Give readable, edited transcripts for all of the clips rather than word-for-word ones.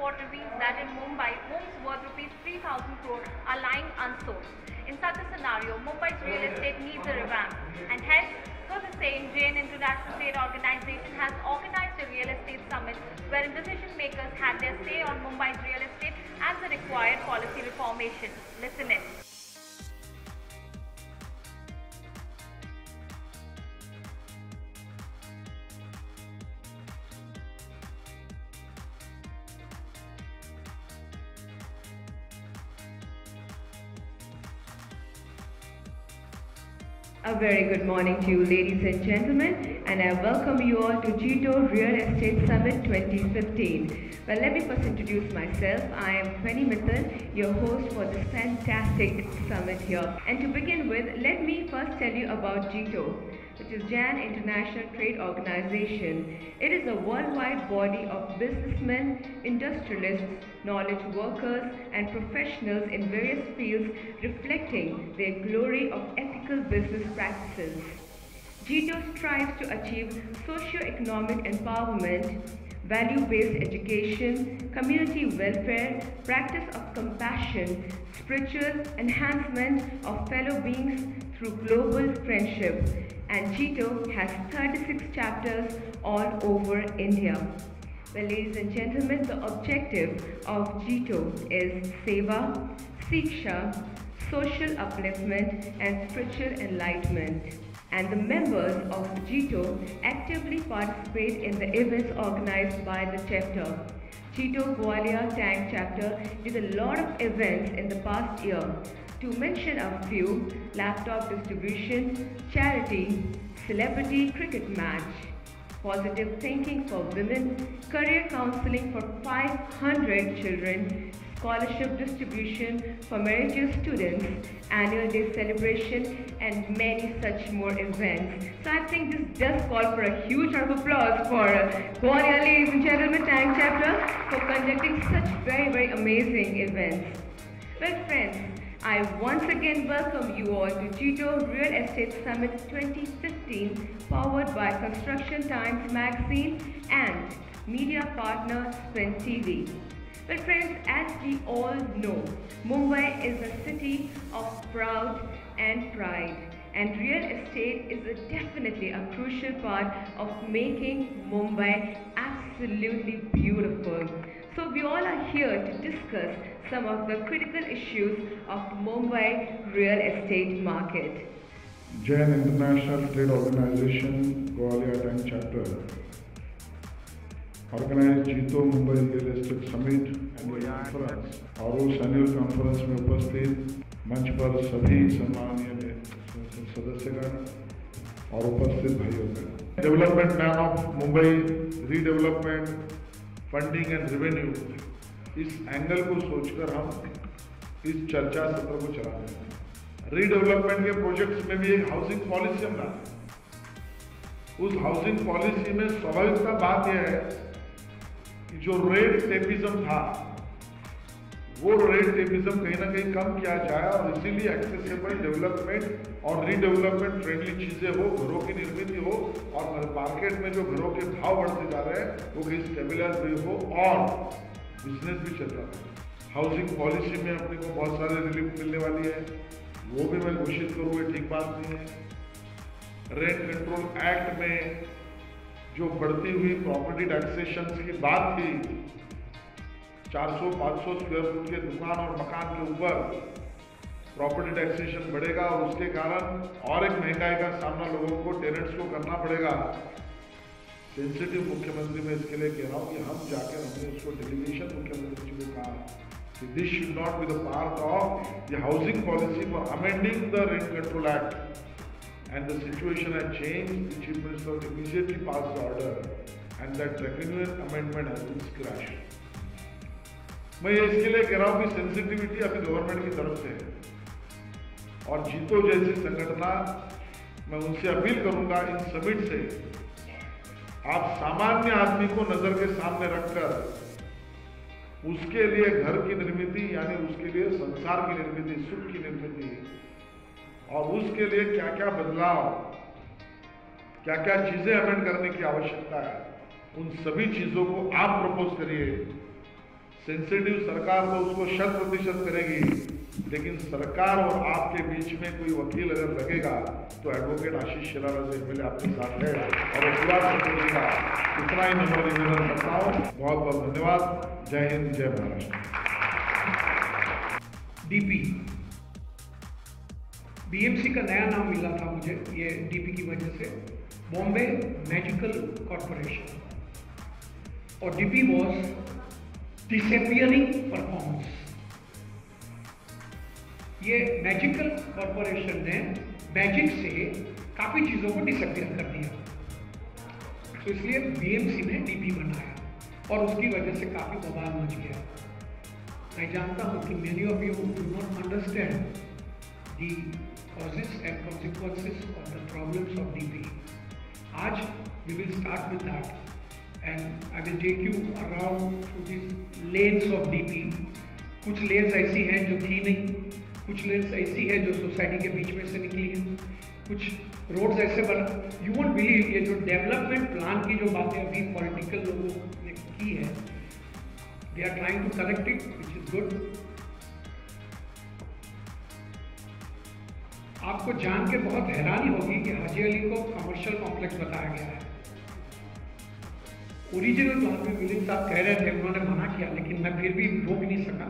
report reveals that in Mumbai, homes worth rupees 3,000 crore are lying unsold. In such a scenario, Mumbai's real estate needs a revamp, and hence, through the same, JITO International Trade Organization has organized a real estate summit wherein decision makers had their say on Mumbai's real estate and the required policy reformation. Listen in. A very good morning to you, ladies and gentlemen, and I welcome you all to JITO Real Estate Summit 2015. Well, let me first introduce myself. I am Phani Mittal, your host for this fantastic summit here. And to begin with, let me first tell you about JITO, which is JAN International Trade Organization. It is a worldwide body of businessmen, industrialists, knowledge workers, and professionals in various fields reflecting their glory of ethical business practices. JITO strives to achieve socio-economic empowerment, value-based education, community welfare, practice of compassion, spiritual enhancement of fellow beings through global friendship. And JITO has 36 chapters all over India. Well, ladies and gentlemen, the objective of JITO is Seva, Siksha, social upliftment and spiritual enlightenment. And the members of JITO actively participate in the events organized by the chapter. JITO Gwalior Tank chapter did a lot of events in the past year. To mention a few: laptop distribution, charity, celebrity cricket match, positive thinking for women, career counseling for 500 children, scholarship distribution for meritorious students, annual day celebration, and many such more events. So I think this does call for a huge round of applause for Gwalior, ladies and gentlemen, Tank chapter for conducting such very amazing events. Well, friends, I once again welcome you all to JITO Real Estate Summit 2015, powered by Construction Times Magazine and media partner Spin TV. Well, friends, as we all know, Mumbai is a city of proud and pride, and real estate is definitely a crucial part of making Mumbai absolutely beautiful. So we all are here to discuss some of the critical issues of Mumbai real estate market. JAN International Trade Organization Gwalior Tank Chapter organized JITO Mumbai Real Estate Summit annual conference और उस annual conference में उपस्थित मंच पर सभी सम्माननीय सदस्यगण और उपस्थित भाइयों, development plan of Mumbai, redevelopment, funding and revenue, इस एंगल को सोचकर हम इस चर्चा सत्र को चला रहे हैं। रीडेवलपमेंट के प्रोजेक्ट्स में भी एक हाउसिंग पॉलिसी हम लाते हैं। उस हाउसिंग पॉलिसी में स्वाभाविकता बात यह है कि जो रेट टेपिज्म था, वो रेट टेपिज्म कहीं ना कहीं कम किया जाए और इसीलिए एक्सेसिबल डेवलपमेंट और रीडेवलपमेंट फ्रेंडली चीजें हो, घरों की निर्मित हो और मार्केट में जो घरों के भाव बढ़ते जा रहे हैं वो कहीं स्टेबलाइज भी हो और बिजनेस भी चल रहा है। हाउसिंग पॉलिसी में अपने को बहुत सारे रिलीफ मिलने वाली है, वो भी मैं घोषित करूँ, ये ठीक बात नहीं है। रेंट कंट्रोल एक्ट में जो बढ़ती हुई प्रॉपर्टी टैक्सेशन की बात थी, 400-500 स्क्वायर फुट के दुकान और मकान के ऊपर प्रॉपर्टी टैक्सेशन बढ़ेगा और उसके कारण और एक महंगाई का सामना लोगों को, टेनेंट्स को करना पड़ेगा। सेंसिटिव मुख्यमंत्री मैं इसके लिए कह रहा हूँ कि हम जाकर हमने उसको डेलीगेशन मुख्यमंत्री जी को कहा कि this should not be the part of the housing policy for amending the rent control act, and the situation had changed. The Chief Minister immediately passed the order and that draconian amendment has been scratched. मैं ये इसके लिए कह रहा हूँ कि sensitivity अभी government की तरफ से है और जीतो जैसी संगठना, मैं उनसे अपील करूंगा इन समिट से आप सामान्य आदमी को नजर के सामने रखकर उसके लिए घर की निर्मिति यानी उसके लिए संसार की निर्मिति, सुख की निर्मिति और उसके लिए क्या क्या बदलाव, क्या क्या चीजें अमेंड करने की आवश्यकता है, उन सभी चीजों को आप प्रपोज करिए। सेंसिटिव सरकार तो उसको 100% करेगी, लेकिन सरकार और आपके बीच में कोई वकील अगर लगेगा तो एडवोकेट आशीष शरारत एमएलए आपके साथ है और वो पूरा सपोर्ट देगा। इतना ही नंबर निवेदन करता हूँ। बहुत बहुत धन्यवाद। जय हिंद, जय महाराष्ट्र। डीपी बीएमसी का नया नाम मिला था मुझे ये डीपी की वजह से, बॉम्बे मैजिकल कॉरपोरेशन, और डीपी वॉज डिसअपियरिंग परफॉर्मेंस। ये मैजिकल कॉरपोरेशन ने मैजिक से काफी चीजों को डिसअपियर कर दिया, तो इसलिए बीएमसी ने डीपी बनाया और उसकी वजह से काफी बवाल मच गया। मैं जानता हूं कि many of you do not understand the causes and consequences of the problems of DP. आज we will start with that and I will take you around through these lanes of DP. कुछ lanes ऐसी हैं जो थी नहीं, कुछ lanes ऐसी है जो सोसाइटी के बीच में से निकली है, कुछ रोड्स ऐसे बना। You won't believe ये जो डेवलपमेंट प्लान की जो बातें अभी पॉलिटिकल लोगों ने की है, they are trying to correct it, which is good. आपको जान के बहुत हैरानी होगी कि हाजी अली को कमर्शियल कॉम्प्लेक्स बताया गया है। ओरिजिनल प्लान में मिलिंद साहब कह रहे थे, उन्होंने मना किया, लेकिन मैं फिर भी रोक नहीं सका।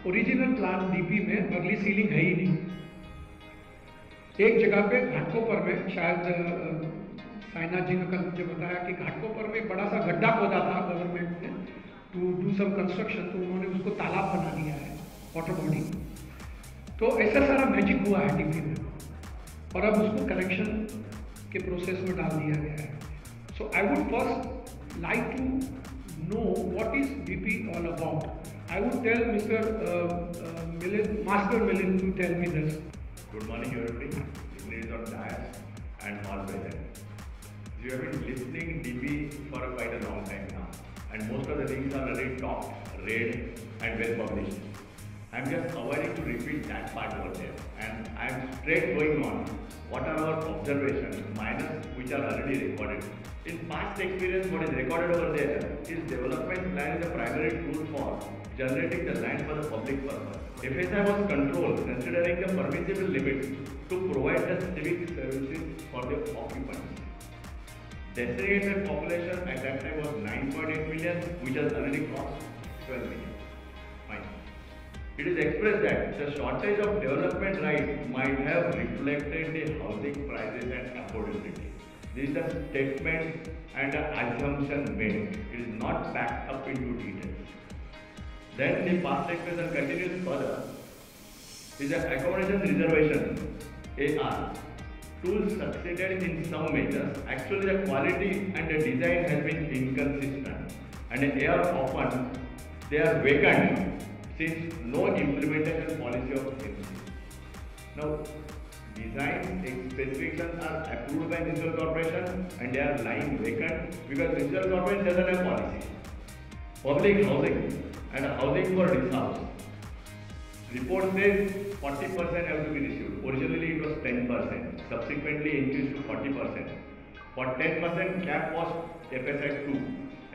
ओरिजिनल प्लान डीपी में अगली सीलिंग है ही नहीं। एक जगह पे घाटकोपर में, शायद साइनाथ जी ने कल मुझे बताया कि घाटकोपर में बड़ा सा गड्ढा खोदा था गवर्नमेंट ने टू डू सम कंस्ट्रक्शन, तो उन्होंने उसको तालाब बना दिया है, वाटर बॉडी। तो ऐसा सारा मैजिक हुआ है डीपी में और अब उसको कलेक्शन के प्रोसेस में डाल दिया गया है। So I would first like to know what is DP all about. I would tell mister master Milind to tell me this. Good morning everybody, ladies on dais and all present. You have been listening DP for quite a long time now, and most of the things are already talked, read and well published. I am just avoiding to repeat that part over there, and I am straight going on. What are our observations, minus which are already recorded. In past experience, what is recorded over there is development plan is the primary tool for generating the land for the public purpose. FSI was controlled considering the permissible limits to provide the civic services for the occupants. Designated population at that time was 9.8 million, which has already crossed 12 million. Fine. It is expressed that the shortage of development rights might have reflected the housing prices and affordability. This is a statement and an assumption made. It is not backed up into details. Then the past expression continues further. Is an accommodation reservation (AR) tool succeeded in some measures. Actually, the quality and the design has been inconsistent, and they are often vacant since no implementation policy of MC. Now, design specifications are approved by municipal corporation and they are lying vacant because municipal corporation doesn't have policy. Public housing and housing for dishouse. Report says 40% have to be received. Originally it was 10%. Subsequently increased to 40%. For 10% cap was FSI 2.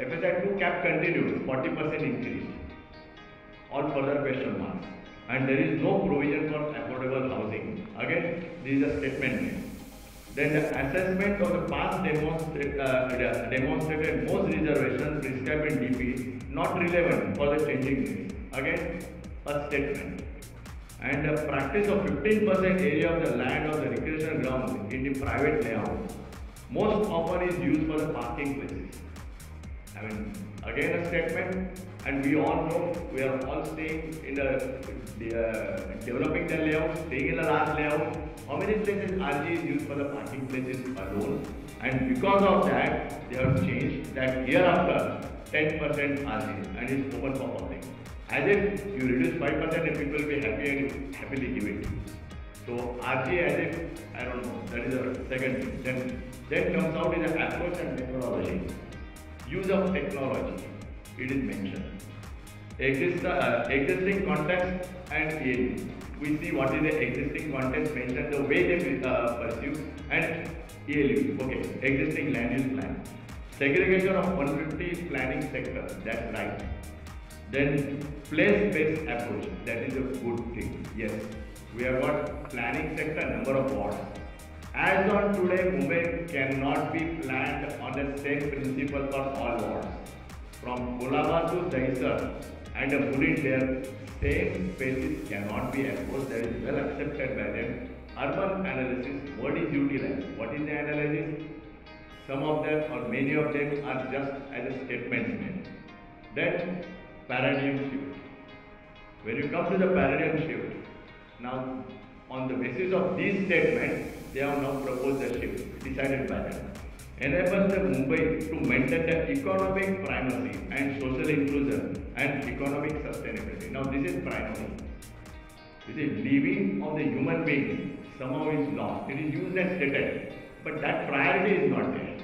FSI 2 cap continued. 40% increased. All further question marks. And there is no provision for affordable housing. Again, this is a statement made. Then the assessment of the past demonstrated most reservations prescribed in DP not relevant for the changing needs. Again, a statement. And the practice of 15% area of the land of the recreational ground in the private layout most often is used for the parking places. I mean, again a statement, and we all know, we are all staying in the developing the layout, staying in the large layout. How many places RG is used for the parking places alone? And because of that, they have changed that hereafter 10% RG and it's open for public. As if you reduce 5% and people will be happy and happily give it. So RG as if, I don't know, that is the second thing. Then comes out is the approach and technology. Use of technology, it is mentioned. Existing context and ELU. We see what is the existing context mentioned, the way they pursue, and ELU, okay, existing land use plan. Segregation of 150 planning sector, that's right. Then place-based approach, that is a good thing. Yes, we have got planning sector, number of wards. As on today, Mumbai cannot be planned on the same principle for all wards. From Kolaba to Dahisar and a bullet there, same spaces cannot be approached. That is well accepted by them. Urban analysis, what is utilized? What is the analysis? Some of them or many of them are just as a statement made. Then paradigm shift. When you come to the paradigm shift, now on the basis of these statements, they have now proposed a shift decided by them. Enable the Mumbai to maintain the economic primacy and social inclusion and economic sustainability. Now this is primacy. This is living of the human being somehow is lost. It is used as stated, but that priority is not there.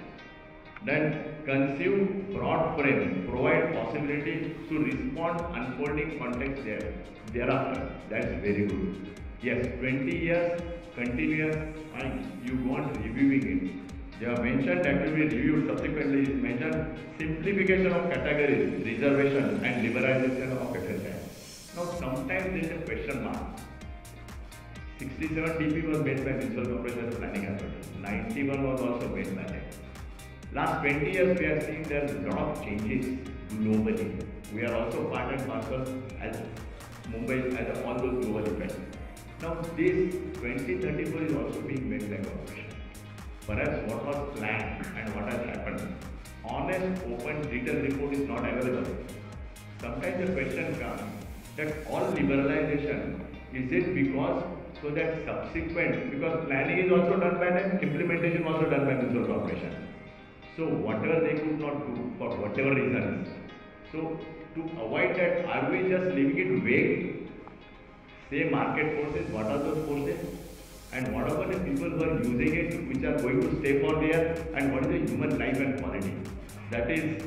Then conceive broad frame, provide possibility to respond unfolding context thereafter. That's very good. Yes, 20 years, continuous, fine, you want reviewing it. They have mentioned that will be reviewed subsequently is mentioned simplification of categories, reservation and liberalization of FSI. Now sometimes there is a question mark. 67 DP was made by Municipal Corporation Planning Authority. 91 was also made by them. Last 20 years we are seeing there are a lot of changes globally. We are also part and parcel as Mumbai as all those global events. Now this 2034 is also being made by corporation. Perhaps what was planned and what has happened. Honest, open, detailed report is not available. Sometimes the question comes that all liberalization, is it because so that subsequent, because planning is also done by them, implementation also done by Municipal Corporation. So whatever they could not do for whatever reasons. So to avoid that, are we just leaving it vague? Say market forces, what are those forces? And what about the people who are using it, which are going to stay for there, and what is the human life and quality? That is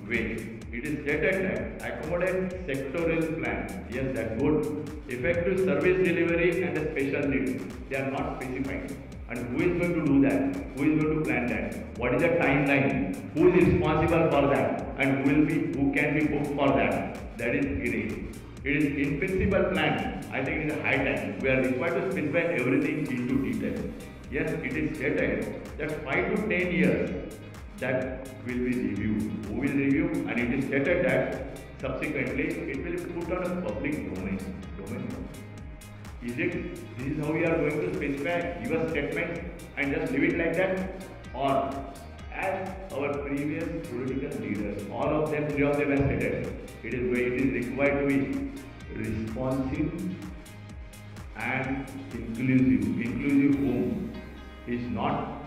vague. It is stated that accommodate sectorial plan. Yes, that's good. Effective service delivery and the special needs. They are not specified. And who is going to do that? Who is going to plan that? What is the timeline? Who is responsible for that? And who can be booked for that? That is it. It is in principle plan. I think it is a high time. We are required to specify everything into detail. Yes, it is stated that 5 to 10 years that will be reviewed. Who will review? And it is stated that subsequently it will be put on a public domain. Is it this is how we are going to specify, give a statement and just leave it like that? Or as our previous political leaders, all of them, 3 of them have stated, it is required to be responsive and inclusive. Inclusive whom is not,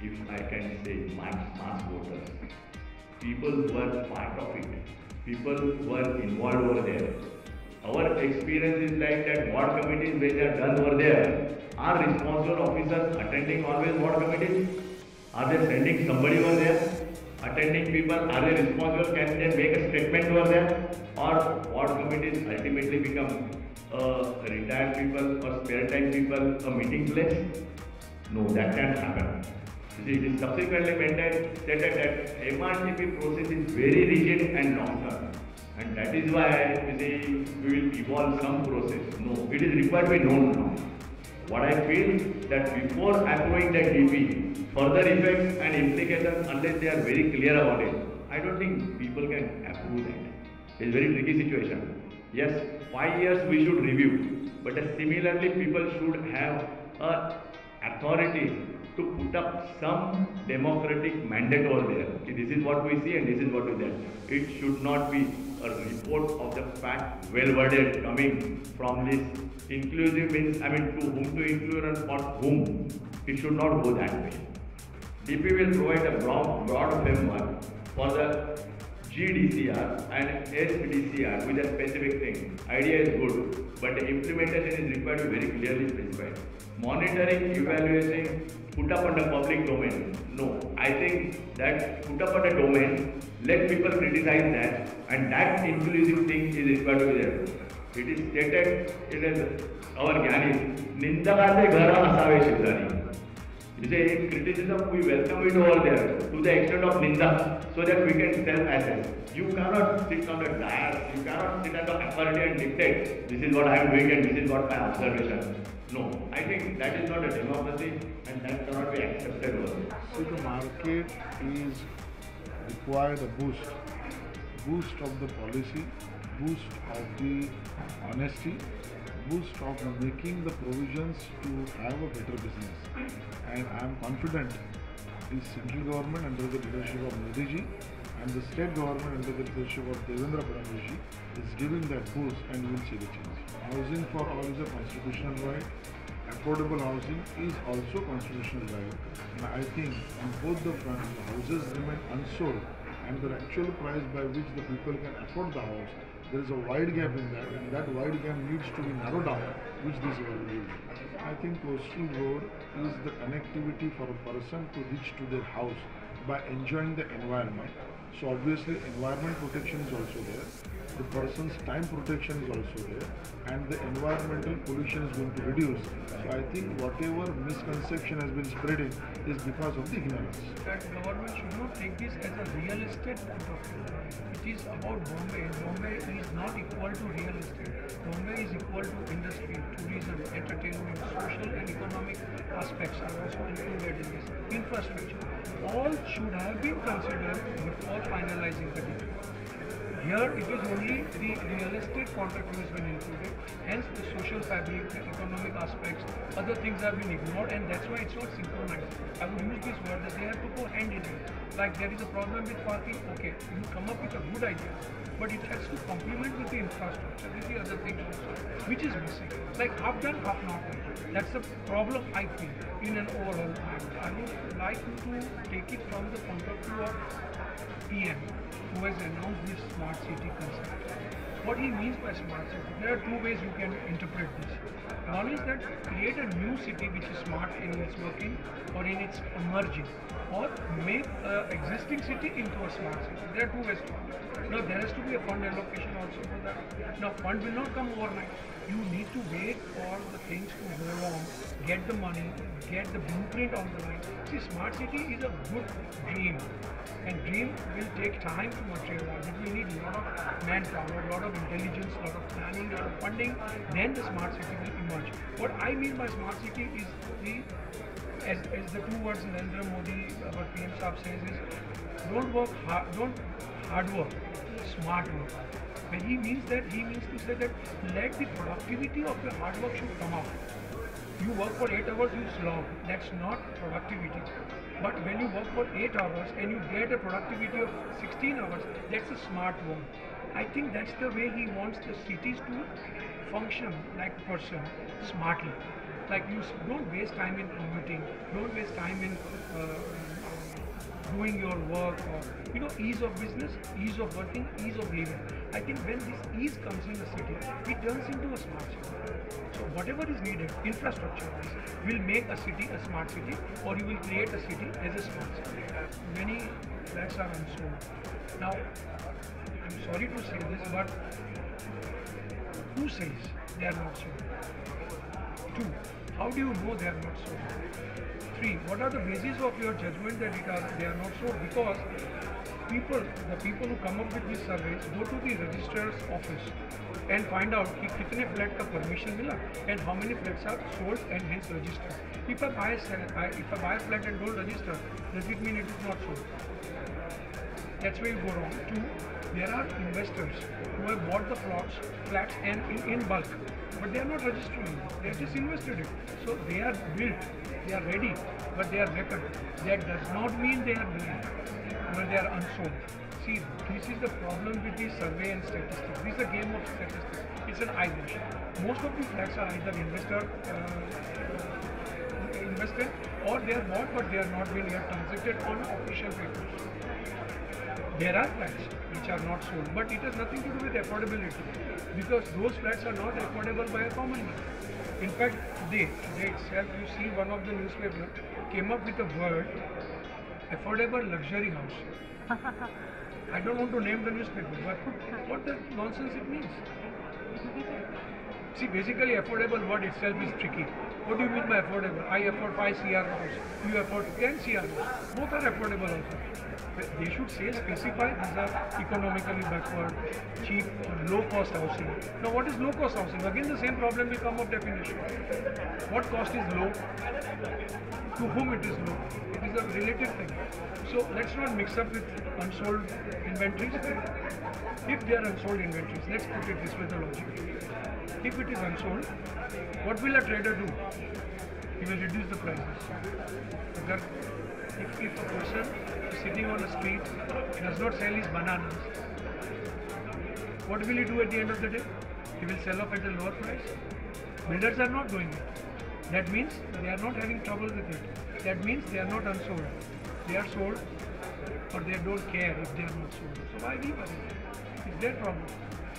if I can say, mass voters. People who are part of it, people who are involved over there. Our experience is like that ward committees when they are done over there, are responsible officers attending always ward committees? Are they sending somebody over there? Attending people, are they responsible? Can they make a statement over there? Or ward committees ultimately become retired people or spare time people, a meeting place? No, that can't happen. It is subsequently maintained, stated that MRTP process is very rigid and long term. And that is why we will evolve some process. No, it is required to be known now. What I feel that before approving that DP, further effects and implications, unless they are very clear about it, I don't think people can approve that. It's a very tricky situation. Yes, 5 years we should review, but similarly people should have authority to put up some democratic mandate over there. This is what we see and this is what we do. It should not be a report of the fact well worded coming from this. Inclusive means, to whom to include and for whom. It should not go that way. DP will provide a broad framework for the GDCR and SDCR with a specific thing. Idea is good, but the implementation is required to be very clearly specified. Monitoring, evaluating, put up on the public domain. No, I think that put up on the domain, let people criticize that, and that inclusive thing is required to be there. It is stated, it is our Gyanis, Nindakate Ghara Asave Shidani. You say any criticism, we welcome it over there to the extent of Ninda, so that we can self-assess. You cannot sit on a dais, you cannot sit at the authority and dictate, this is what I am doing and this is what my observation. No, I think that is not a democracy and that cannot be accepted over there. So the market is required a boost of the policy, boost of the honesty, boost of making the provisions to have a better business. And I am confident the central government under the leadership of Modi ji and the state government under the leadership of Devendra Fadnavis ji is giving that boost and we will see the change. Housing for all is a constitutional right. Affordable housing is also constitutional right. And I think on both the fronts, the houses remain unsold and the actual price by which the people can afford the house, there is a wide gap in that, and that wide gap needs to be narrowed down, which this government will do. I think coastal road is the connectivity for a person to reach to their house by enjoying the environment. So obviously environment protection is also there, the person's time protection is also there, and the environmental pollution is going to reduce. So I think whatever misconception has been spreading is because of the ignorance. That government should not take this as a real estate product. It is about Bombay. Bombay is not equal to real estate. Bombay is equal to industry, tourism, entertainment, social and economic aspects are also included in this. Infrastructure. All should have been considered before finalizing the deal. Here it is only the real estate contract which has been included, hence the social fabric, the economic aspects, other things have been ignored, and that's why it's not synchronized. I would use this word that they have to go hand in hand. Like there is a problem with parking, okay, you come up with a good idea, but it has to complement with the infrastructure, with the other things also, which is missing. Like half done, half not done. That's the problem I feel in an overall plan. I would like to take it from the point of view of PM, who has announced this smart city concept. What he means by smart city, there are two ways you can interpret this. One is that create a new city which is smart in its working or in its emerging, or make an existing city into a smart city. There are two ways to it. Now there has to be a fund allocation also for that. Now fund will not come overnight. You need to wait for the things to go on, get the money, get the blueprint on the line. See, smart city is a good dream. And dream will take time to materialize. It will need a lot of manpower, a lot of intelligence, a lot of planning, a lot of funding. Then the smart city will emerge. What I mean by smart city is as the two words Narendra Modi, our PM Saab says is, don't hard work, smart work. When he means to say that let the productivity of your hard work should come out. You work for 8 hours, you slog. That's not productivity. But when you work for 8 hours and you get a productivity of 16 hours, that's a smart work. I think that's the way he wants the cities to function like a person, smartly. Like you don't waste time in commuting, don't waste time in doing your work, or ease of business, ease of working, ease of living. I think when this ease comes in the city, it turns into a smart city. So whatever is needed, infrastructure-wise, will make a city a smart city, or you will create a city as a smart city. Many flats are unsold. Now, I'm sorry to say this, but who says they are not sold? 2. How do you know they are not sold? 3. What are the basis of your judgment that they are not sold? Because the people who come up with these surveys go to the registrar's office and find out कि कितने flat का permission मिला and how many flats are sold and hence registered. If I buy a flat and don't register, does it mean it is not sold? That's where you go wrong. 2. There are investors who have bought the flats and in bulk, but they are not registering. They have just invested it. So they are built, they are ready, but they are vacant. That does not mean they are built, or they are unsold. See, this is the problem with the survey and statistics. This is a game of statistics. It's an eyewash. Most of the flats are either invested or they are bought, but they are not being yet transacted on official papers. There are flats which are not sold, but it has nothing to do with affordability, because those flats are not affordable by a common man. In fact, today itself, you see one of the newspapers came up with a word, affordable luxury house. I don't want to name the newspaper, but what the nonsense it means. See, basically affordable word itself is tricky. What do you mean by affordable? I afford 5 CR house. You afford 10 CR house. Both are affordable also. They should say, specify these are economically backward, cheap, low cost housing. Now what is low cost housing? Again the same problem will come of definition. What cost is low? To whom it is low? It is a relative thing. So let's not mix up with unsold inventories. If they are unsold inventories, let's put it this way, the logic. If it is unsold, what will a trader do? He will reduce the prices. If a person sitting on the street does not sell his bananas, what will he do at the end of the day? He will sell off at a lower price. Builders are not doing it. That means they are not having trouble with it. That means they are not unsold. They are sold, or they don't care if they are not sold. So why we worry? It's their problem.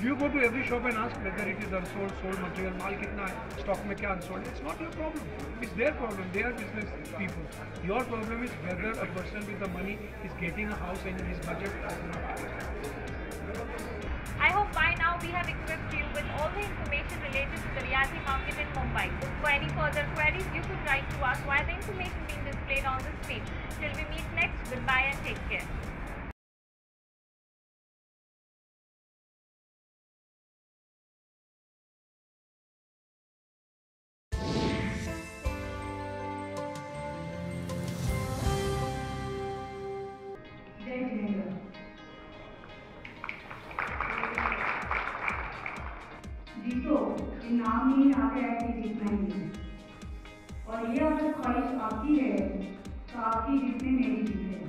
You go to every shop and ask whether it is unsold, sold material, maal kitna hai, stock mein kya unsold. It's not your problem. It's their problem. They are business people. Your problem is whether a person with the money is getting a house in his budget or not. I hope by now we have equipped you with all the information related to the realty market in Mumbai. For any further queries, you could write to us via the information being displayed on the screen. Till we meet next, goodbye and take care. जीतो ये नाम नहीं आ गया कि जीतना ही है, और ये अगर ख्वाहिश आपकी है तो आपकी जीत में मेरी जीत है,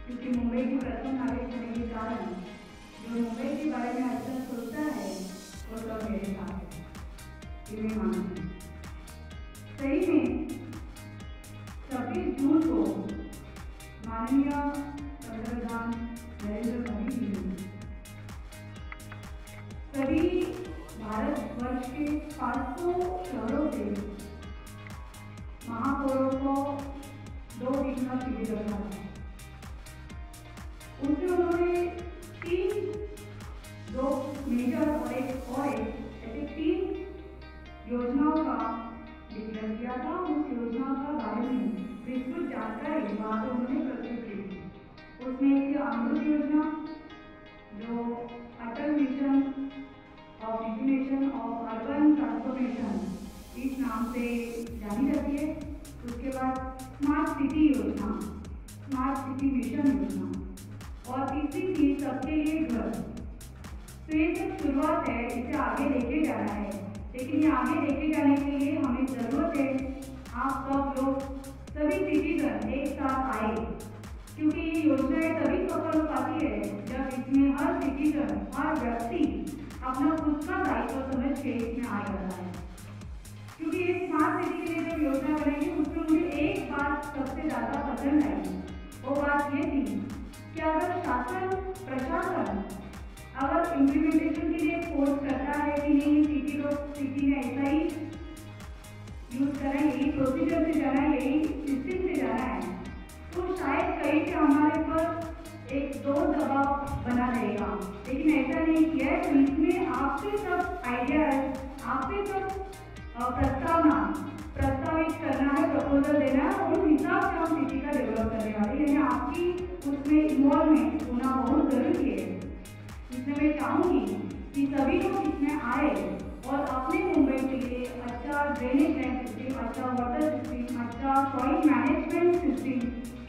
क्योंकि मुंबई की प्रथम नागरिक होने के कारण जो मुंबई के बारे में अच्छा सोचता है वो सब मेरे साथ है, ये मैं मानती हूँ। सही में 26 जून को माननीय पंतप्रधान नरेंद्र मोदी जी ने सभी भारतवर्ष के 500 शहरों से महापौरों को 2 दिन का शिविर रखा था। उसमें उन्होंने 2 मेजर और ऐसे 3 योजनाओं का डिक्लेयर किया था। उस योजना का बारे में विस्तृत जानकारी वहाँ पर उन्होंने प्रस्तुत की थी। उसमें एक अमृत योजना जो Atal mission of information of urban transformation इस नाम से जानी जाती है। उसके बाद स्मार्ट सिटी योजना, स्मार्ट सिटी मिशन योजना, और तीसरी चीज सबके लिए घर। तो ये सब शुरुआत है, इसे आगे लेके जाना है, लेकिन ये आगे लेके जाने के लिए हमें ज़रूरत है आप सब लोग, सभी सिटीजन एक साथ आए, क्योंकि ये योजनाएं तभी सफल हो पाती है जब इसमें हर सिटीजन, हर व्यक्ति अपना खुद का दायित्व समझ के इसमें आ जाता है। क्योंकि ये स्मार्ट सिटी के लिए जब योजना बनेगी उसमें मुझे एक बात सबसे ज़्यादा पसंद आई। वो बात ये थी कि अगर शासन प्रशासन अगर इम्प्लीमेंटेशन के लिए फोर्स करता है कि नहीं सिटी में ऐसा ही यूज करना है, यही प्रोसीजर से जाना है, यही सिस्टम से जाना है, तो शायद कहीं से हमारे पर एक 2 दबाव बना रहेगा। लेकिन ऐसा नहीं किया है। तो इसमें आपसे सब आइडियाज, आपसे सब प्रस्तावित करना है, प्रपोजल देना है, उस हिसाब से हम सिटी का डेवलप करने वाले हैं। यानी आपकी उसमें इन्वॉल्वमेंट होना बहुत जरूरी है। इसमें मैं चाहूँगी कि सभी लोग इसमें आए और अपने मुंबई के लिए अच्छा ड्रेनेज लाइन सिस्टम, अच्छा वाटर सिस्टम, अच्छा सॉइल मैनेजमेंट सिस्टम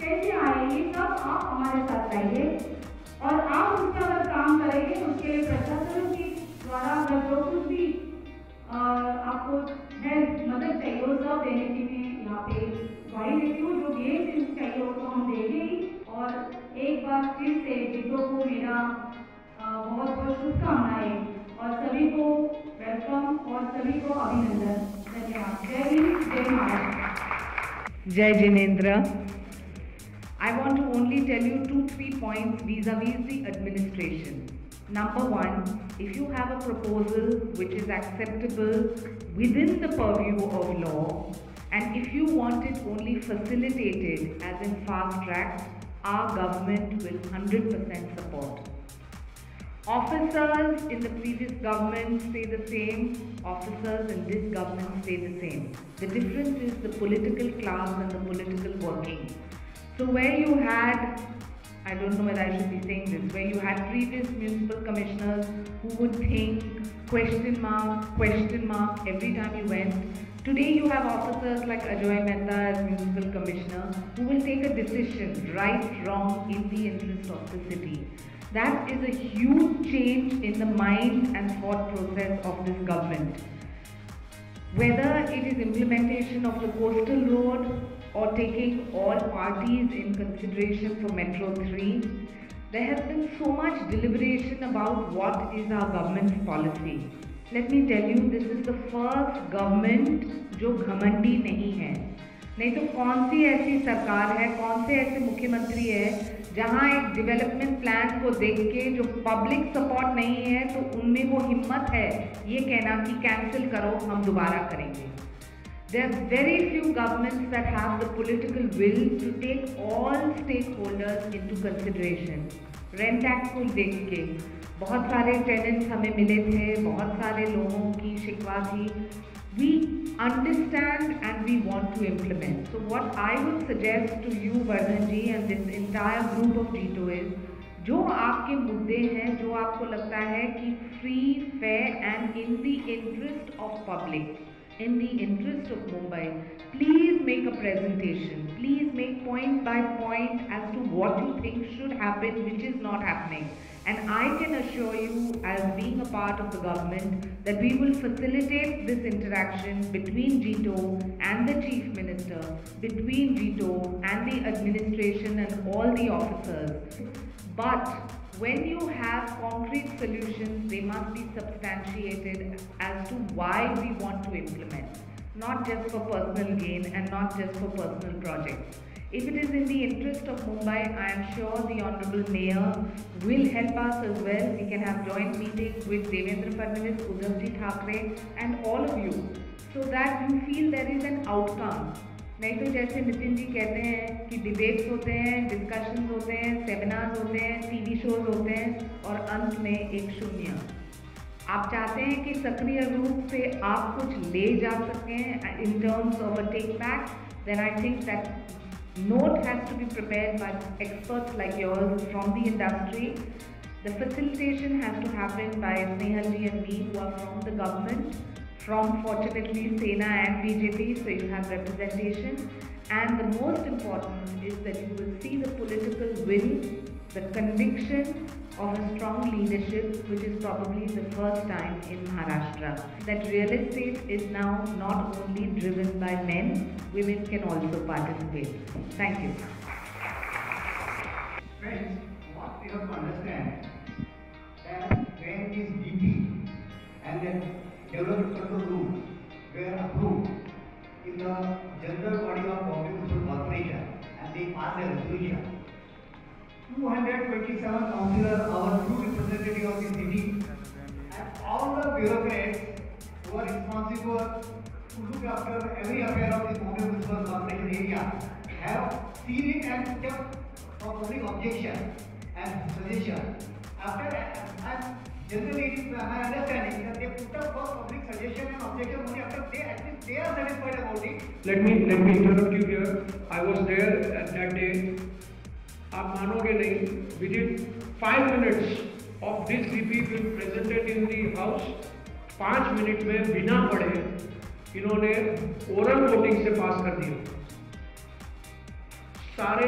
कैसे आए, ये सब आप हमारे साथ लाइए और आप उस पर अगर काम करेंगे उसके लिए प्रशासन के द्वारा अगर जो कुछ भी आपको हेल्प मदद चाहिए वो सब देने की मैं यहाँ पे ग्वाही देती हूँ। जो भी चाहिए वो तो हम देंगे ही। और एक बार फिर से जीतो को मेरा बहुत बहुत शुभकामनाएं और सभी को वेलकम और सभी को अभिनंदन। धन्यवाद। जय हिंद, जय महाराष्ट्र। जय Jinendra. I want to only tell you 2-3 points vis-a-vis the administration. Number 1, if you have a proposal which is acceptable within the purview of law, and if you want it only facilitated as in fast track, our government will 100% support. Officers in the previous government stay the same, officers in this government stay the same. The difference is the political class and the political working. So where you had, I don't know whether I should be saying this, where you had previous municipal commissioners who would think question mark every time you went. Today you have officers like Ajoy Mehta as municipal commissioner who will take a decision, right, wrong, in the interest of the city. That is a huge change in the mind and thought process of this government. Whether it is implementation of the coastal road or taking all parties in consideration for Metro 3, there has been so much deliberation about what is our government's policy. Let me tell you, this is the first government जो घमंडी नहीं है. नहीं तो कौन सी ऐसी सरकार है, कौन से ऐसे मुख्यमंत्री है जहां एक डेवलपमेंट प्लान को देख के जो पब्लिक सपोर्ट नहीं है तो उनमें वो हिम्मत है ये कहना कि कैंसिल करो, हम दोबारा करेंगे. There are very few governments that have the political will to take all stakeholders into consideration. Rent act को देख के बहुत सारे टेनेंट्स हमें मिले थे, बहुत सारे लोगों की शिकवा थी. We understand and we want to implement. So what I would suggest to you, Vardhan ji, and this entire group of JITO is, जो आपके मुद्दे हैं, जो आपको लगता है कि free, fair and in the interest of public, in the interest of Mumbai, please make a presentation. Please make point by point as to what you think should happen, which is not happening. And I can assure you, as being a part of the government, that we will facilitate this interaction between JITO and the Chief Minister, between JITO and the administration and all the officers. But when you have concrete solutions, they must be substantiated as to why we want to implement, not just for personal gain and not just for personal projects. If it is in the interest of Mumbai, I am sure the Honorable Mayor will help us as well. We can have joint meetings with Devendra Fadnavis, Uddhavji Thackeray and all of you, so that you feel there is an outcome. नहीं तो जैसे नितिन जी कहते हैं कि debates होते हैं, discussions होते हैं, सेमिनार्स होते हैं, टीवी शोज होते हैं और अंत में एक शून्य. आप चाहते हैं कि सक्रिय रूप से आप कुछ ले जा सकें in terms of a take back, then I think that note has to be prepared by experts like yours from the industry. The facilitation has to happen by Snehal ji and me, who are from the government, from fortunately Sena and BJP, so you have representation. And the most important is that you will see the political will, the conviction of a strong leadership, which is probably the first time in Maharashtra. That real estate is now not only driven by men, women can also participate. Thank you. Friends, what we have to understand that when this DP and the development control rules were approved in the general body of Bombay Municipal Corporation and they passed a resolution, 227 councillors are true representative of the city, and all the bureaucrats who are responsible to look after every affair of the Bombay Municipal Corporation area have seen it and kept for public objection and suggestion. After and generally it is my understanding that they put up for public suggestion and objection only after they at least they are satisfied about it. Let me interrupt you here. I was there at that day. आप मानोगे नहीं, within 5 minutes of this DP being presented in the house, 5 minute में बिना पढ़े इन्होंने oral voting से पास कर दिया. सारे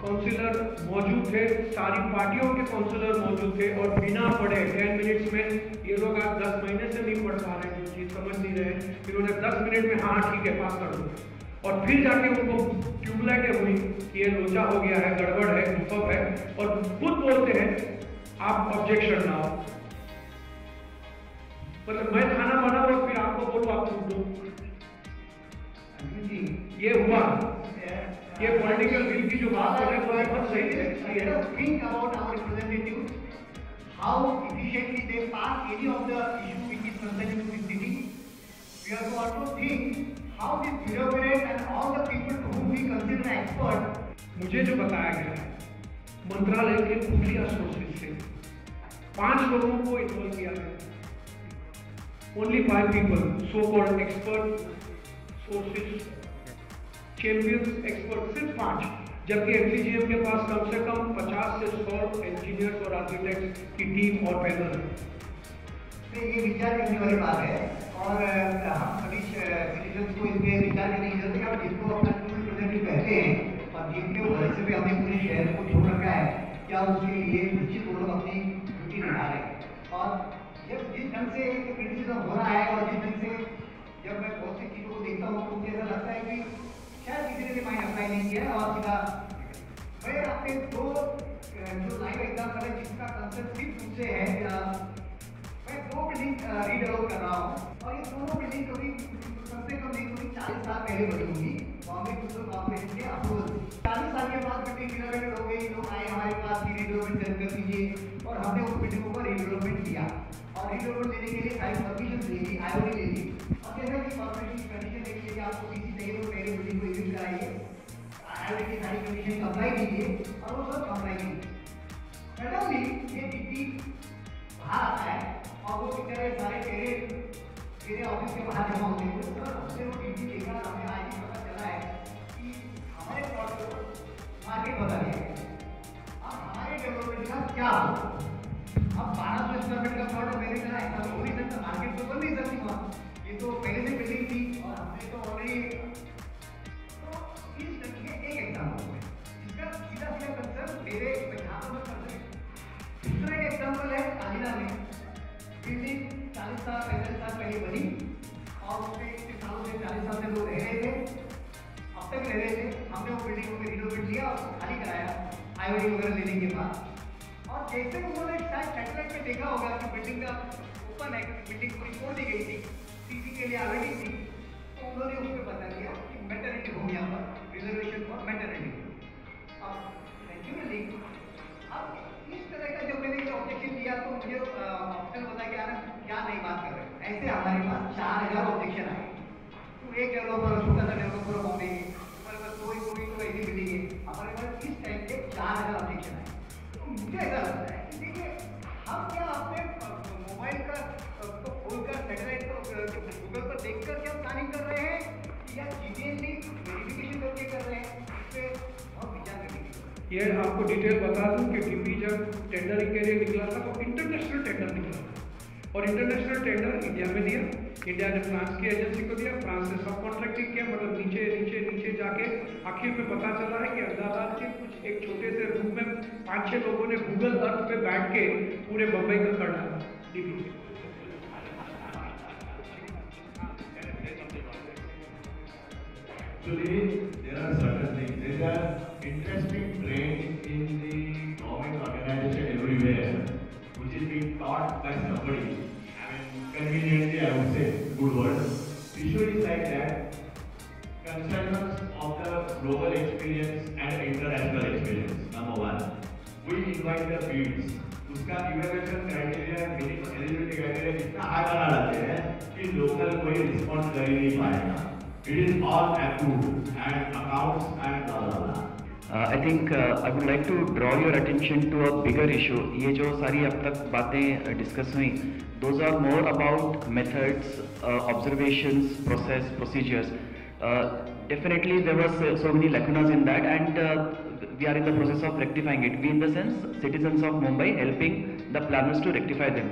काउंसिलर मौजूद थे, सारी पार्टियों के काउंसिलर मौजूद थे और बिना पढ़े 10 मिनट्स में ये लोग आज 10 महीने से नहीं पढ़ पा रहे, जो चीज़ समझ नहीं रहे, इन्होंने 10 मिनट में हाँ ठीक है पास कर दो. और फिर जाके उनको ट्यूबलाइटें हुई कि ये लोचा हो गया है, गड़बड़ है, गुफब है, और खुद बोलते हैं आप ऑब्जेक्शन लाओ. मतलब मैं खाना बनाऊं और फिर आपको बोलूं आप छूट दो. ये हुआ, ये पॉलिटिकल विल की जो बात है वो बहुत सही है. Think about our representatives, how efficiently they pass any of the issue which is concerning to the city. We have to also think how the bureaucrats and all the people whom we consider expert. मुझे जो बताया गया है मंत्रालय के खुफिया sources से 5 लोगों को इन्वॉल्व किया गया, only 5 people, so called expert, sources, champions, expert, सिर्फ 5, जबकि एमसीजीएम के पास कम से कम 50 से 100 इंजीनियर्स और आर्किटेक्ट्स की टीम और पैनल है। ये विचार करने वाली बात है और हम सभी सिटीजन्स को इस पर विचार करने की जरूरत है कि जिसको अपना रिप्रेजेंटेटिव कहते हैं और जिनके वजह से भी हमने पूरे शहर को छोड़ रखा है, क्या उसके लिए निश्चित वो लोग अपनी ड्यूटी निभा रहे हैं। और जब जिस ढंग से क्रिटिसिज्म हो रहा है और जिस ढंग से जब मैं बहुत सी चीज़ों को देखता हूँ तो मुझे ऐसा लगता है कि शायद किसी ने भी माइंड अप्लाई नहीं किया और सीधा मैं अपने दो जो लाइव एग्जाम्पल है जिसका कंसेप्ट सिर्फ मुझसे है, मैं 2 बिल्डिंग रीडेवलप कर रहा हूँ और ये दोनों बिल्डिंग कभी कम से कम नहीं कभी 40 साल पहले बनी होंगी बॉम्बे टू कॉर्पोरेशन के अप्रूवल। 40 साल के बाद बिल्डिंग रिनोवेटेड हो गई, लोग आए हमारे पास की रीडेवलपमेंट कर दीजिए और हमने उस बिल्डिंगों पर रीडेवलपमेंट किया और रीडेवलपमेंट देने के लिए सारी परमिशन ले ली, आईओडी ले ली और जैसा कि कॉर्पोरेशन की कंडीशन देखिए कि आपको पीसी चाहिए तो पहले बिल्डिंग को यूज कराइए, आईओडी की सारी कंडीशन अप्लाई कीजिए और वो सब अप्लाई कीजिए। सडनली ये डिग्री बाहर आता है और वो बेचारे सारे मेरे ऑफिस के बाहर जमा होते हैं। सर हमने वो टीवी देखा, हमें आज ही पता चला है कि हमारे प्लॉट को मार्केट बदल गया है, अब हमारे डेवलपमेंट का क्या हो। अब 1200 स्क्वायर फीट का प्लॉट मेरे तरह ऐसा तो हो नहीं सकता, मार्केट तो बन नहीं सकती वहाँ, ये तो पहले से बिल्डिंग थी और हमने तो ऑलरेडी। तो इस तरह के एक एग्जाम्पल है जिसका सीधा सीधा कंसर्न मेरे यहाँ पर कर रहे। दूसरा एक एग्जाम्पल है कालीना में, बिल्डिंग 40 साल 45 साल पहले बनी और उसमें 40 साल से लोग रह रहे थे, अब तक रह रहे थे। हमने वो बिल्डिंग को रिनोवेट किया और खाली कराया आईओडी वगैरह लेने के बाद। और जैसे उन्होंने शायद सैटेलाइट में देखा होगा कि बिल्डिंग का ओपन है, बिल्डिंग पूरी खोल दी गई थी, सीसी के लिए ऑलरेडी थी, तो उन्होंने उस पर बता दिया कि मैटरनिटी होम यहाँ पर रिजर्वेशन फॉर मैटरनिटी। अब नेचुरली अब इस तरह का जब मैंने ऑब्जेक्शन दिया तो मुझे ऑप्शन बता कि आनंद क्या नहीं बात कर रहे हैं। ऐसे हमारे पास 4000 ऑब्जेक्शन आए, तो एक डेवलपर छोटा सा डेवलपर बॉम्बे हमारे पास कोई तो ऐसी बिल्डिंग है, हमारे पास इस टाइम के 4000 ऑब्जेक्शन आए। तो मुझे ऐसा लगता है कि देखिए हम क्या अपने मोबाइल का तो खोलकर सैटेलाइट को गूगल पर देखकर क्या प्लानिंग कर रहे हैं या जीटीएनडी वेरिफिकेशन करके कर रहे हैं, इस पर बहुत विचार करने की। ये आपको डिटेल बता दूं कि डीपी जब टेंडरिंग के लिए निकला था तो इंटरनेशनल टेंडर निकला और इंटरनेशनल टेंडर इंडिया में दिया, इंडिया ने फ्रांस की एजेंसी को दिया, फ्रांस ने सब कॉन्ट्रैक्टिंग किया, मतलब नीचे नीचे नीचे जाके आखिर में पता चला है कि अहमदाबाद के कुछ एक छोटे से रूम में 5-6 लोगों ने गूगल अर्थ पे बैठ के पूरे बम्बई का कर डाला डीपी से। Actually, there are certain things. There are interesting trends in the government organization everywhere, which is being taught by somebody. I mean, conveniently, I would say, good word. Issue is like that. Concerns of the global experience and international experience. Number one, we invite the fields. उसका evaluation criteria, minimum eligibility criteria इतना high बना डालते हैं कि local कोई response कर ही नहीं पाएगा. It is all approved and accounts and blah blah blah. I think I would like to draw your attention to a bigger issue. ये जो सारी अब तक बातें डिस्कस हुई, those are more about methods, observations, process, procedures. Definitely there was so many lacunas in that, and we are in the process of rectifying it. We, in the sense, citizens of Mumbai, helping the planners to rectify them.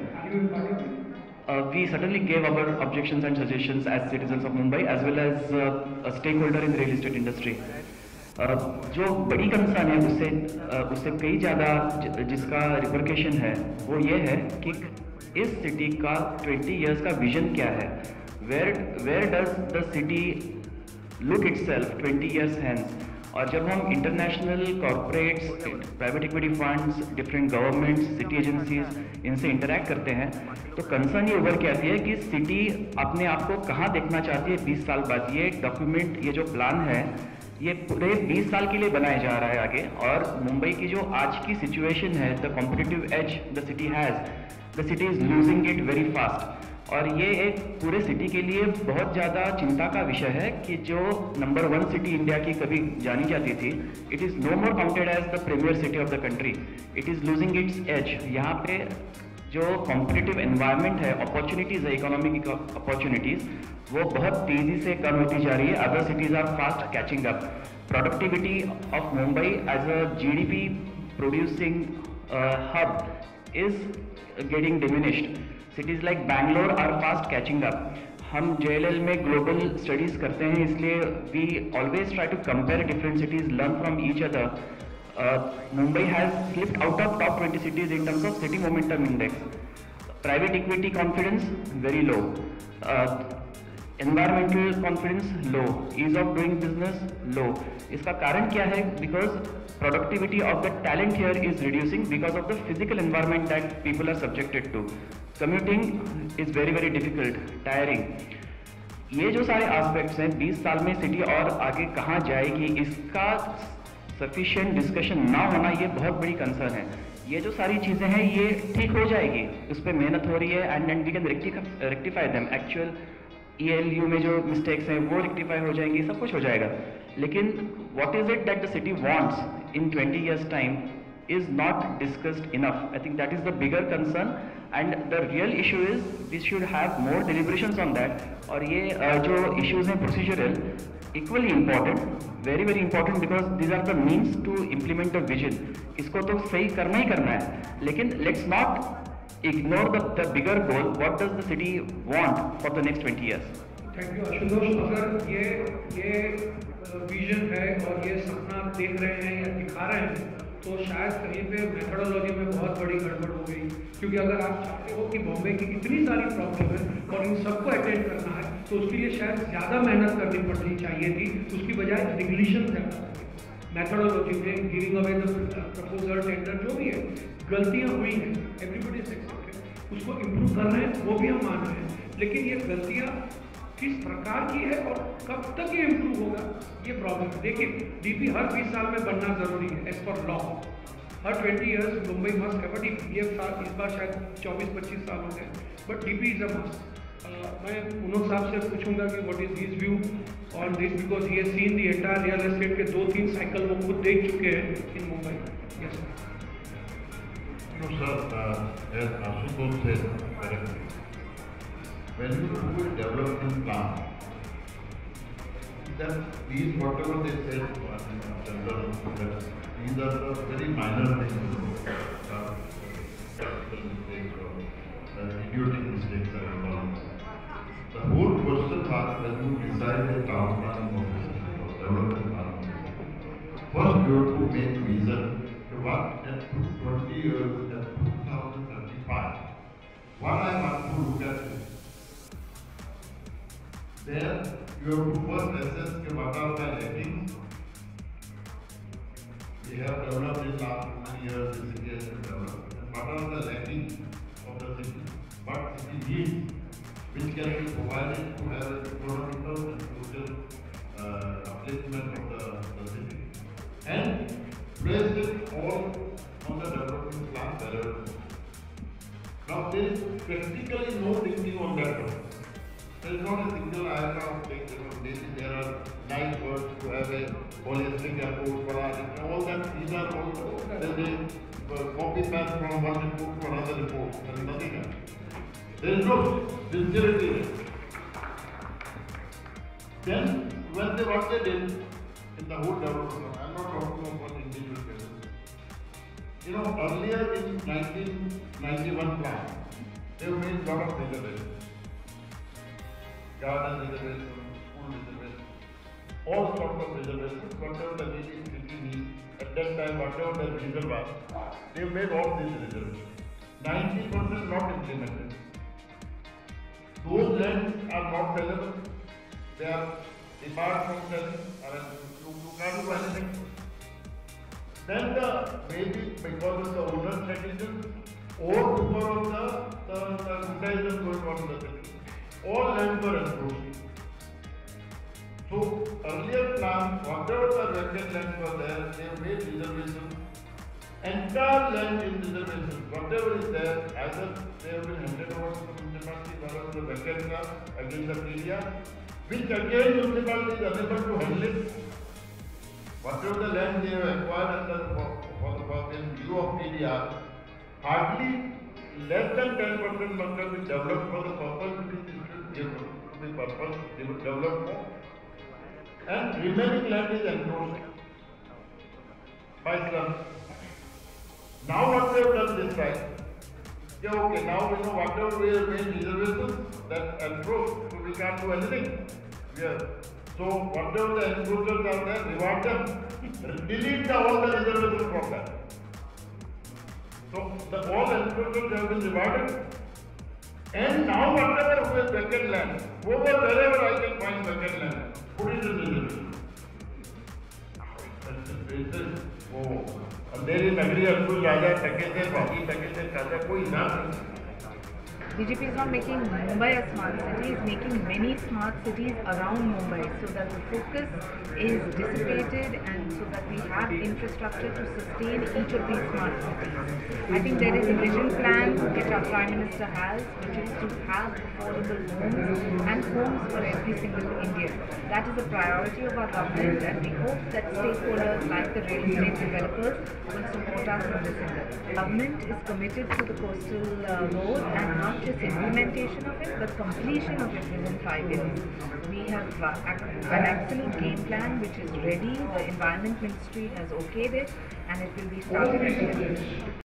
We certainly gave our objections and suggestions as citizens of Mumbai as well as a stakeholder in the real estate industry. जो बड़ी concern है उससे कई ज़्यादा जिसका repercussion है वो ये है कि इस सिटी का 20 years का विजन क्या है, where does the city look itself 20 years hence. और जब हम international corporates, private equity funds, different governments, city agencies इनसे इंटरैक्ट करते हैं तो कंसर्न ये उभर के आती है कि सिटी अपने आप को कहाँ देखना चाहती है 20 साल बाद। ये डॉक्यूमेंट, ये जो प्लान है, ये पूरे 20 साल के लिए बनाया जा रहा है आगे। और मुंबई की जो आज की सिचुएशन है, the competitive as the city has, the city is losing it very fast. और ये एक पूरे सिटी के लिए बहुत ज़्यादा चिंता का विषय है कि जो नंबर 1 सिटी इंडिया की कभी जानी जाती थी, it is no more counted as the premier city of the country, it is losing its edge. यहाँ पे जो कॉम्पिटिटिव एनवायरनमेंट है, अपॉर्चुनिटीज़ है, इकोनॉमिक अपॉर्चुनिटीज़, वो बहुत तेज़ी से कम होती जा रही है. Other cities are fast catching up. Productivity of Mumbai as a GDP producing hub is getting diminished. Cities like Bangalore are fast catching up. हम JLL में ग्लोबल स्टडीज़ करते हैं, इसलिए we always try to compare different cities, learn from each other. Mumbai has slipped out of top 20 cities in terms of city momentum index. Private equity confidence very low. Environmental confidence low. Ease of doing business low. इसका कारण क्या है? Because productivity of the talent here is reducing because of the physical environment that people are subjected to. Commuting is very very difficult, tiring. ये जो सारे aspects हैं, 20 साल में सिटी और आगे कहाँ जाएगी, इसका sufficient discussion ना होना ये बहुत बड़ी concern है. ये जो सारी चीज़ें हैं ये ठीक हो जाएगी, उस पर मेहनत हो रही है, and we can rectify them. Actual ELU में जो mistakes हैं वो rectify हो जाएंगी, सब कुछ हो जाएगा. लेकिन what is it that the city wants in 20 years time is not discussed enough. I think that is the bigger concern, and the real issue is we should have more deliberations on that. और ये जो issues हैं procedural, equally important, very very important, because these are the means to implement the vision. इसको तो सही करना ही करना है, लेकिन let's not ignore the bigger goal. What does the city want for the next 20 years? Thank you Ashutosh. अगर ये vision है और ये सपना देख रहे हैं या दिखा रहे हैं, तो शायद कहीं पे मेथोडोलॉजी में बहुत बड़ी गड़बड़ हो गई. क्योंकि अगर आप चाहते हो कि बॉम्बे की इतनी सारी प्रॉब्लम है और इन सबको अटेंड करना है, तो उसके लिए शायद ज़्यादा मेहनत करनी पड़नी चाहिए थी, उसकी बजाय निगलिशन ज़्यादा. मेथोडोलॉजी में giving away the proposal, tender, जो भी है, गलतियाँ हुई हैं, एवरीबडी इज एक्सेप्टेड, उसको इम्प्रूव कर रहे हैं, वो भी हम मान रहे हैं. लेकिन ये गलतियाँ किस प्रकार की है और कब तक ये इम्प्रूव होगा, ये प्रॉब्लम है. देखिए, DP हर 20 साल में बनना जरूरी है एज पर लॉ. हर 20 ईयर्स मुंबई मस्ट है, बट ये साल, इस बार शायद 24-25 साल हो गए, but DP is a must. मैं उन्होंने साहब से पूछूंगा कि what is his view on this, because he has seen the entire real estate के 2-3 साइकिल वो खुद देख चुके हैं in Mumbai. Yes sir. No, sir, as Ashutosh said correctly, when you do a development plan, then these whatever they said in general, these are the very minor things, mistakes or idiotic mistakes are involved. The whole question mark when you decide a town planning office or development plan, first you have to make vision to what at 20 years at 2035. What I want to look at is, there you have to first assess what are the lackings. We have developed in last many years, the city has been developed. And what are the lackings of the city? What city needs, which can be provided to have an economical and social upliftment of the city. And place it all on the development plan wherever. Now there is practically no thinking on that one. There is not a single iota of thinking. There are nice words to have a holistic approach, all that. These are also copy paste from one report to another report. There is nothing else. There is no sincerity. Then when what they did in the whole development, I am not talking about individual cases. You know, earlier in 1991 plan, they made lot of reservations. Garden reservation, school reservation, all sorts of reservations, whatever the city needs. At that time, whatever the reason was, they made all these reservations. 90% not implemented. Those lands are not sellable. They are debarred from selling. I mean, you can't do anything. Then maybe because of the owner's negligence or because of the vandalism going on in the city, all lands were encroached. So earlier plan, whatever the vacant lands were there, they made reservations. Entire land in reservations, whatever is there, either they have been handed over to the municipality, wherever the vacant are against the area, which again municipality is unable to handle it. Whatever the land they have acquired under in view of PDR, hardly less than 10% must have been developed for the purpose which it should give to the purpose developed for, and remaining land is enclosed by slums. Now what we have done this time, yeah, okay, now we know whatever we have made reservations that enclosed, so we can't do anything. Yeah. So whatever the enclosures are there, reward them, delete all the reservations from that. So all enclosures have been rewarded, and now whatever we have vacant land, wherever I can find vacant land, put it in reservation. अंधेरी नगरी अब्दुल राजा टके से बाकी टके से राजा कोई ना BJP is not making Mumbai a smart city, it's making many smart cities around Mumbai so that the focus is dissipated and so that we have infrastructure to sustain each of these smart cities. I think there is a vision plan which our Prime Minister has, which is to have affordable homes and homes for every single Indian. That is a priority of our government, and we hope that stakeholders like the real estate developers will support us in this endeavor. The government is committed to the coastal road, and not just implementation of it, but completion of it within 5 years. We have an absolute game plan which is ready. The Environment Ministry has okayed it, and it will be started.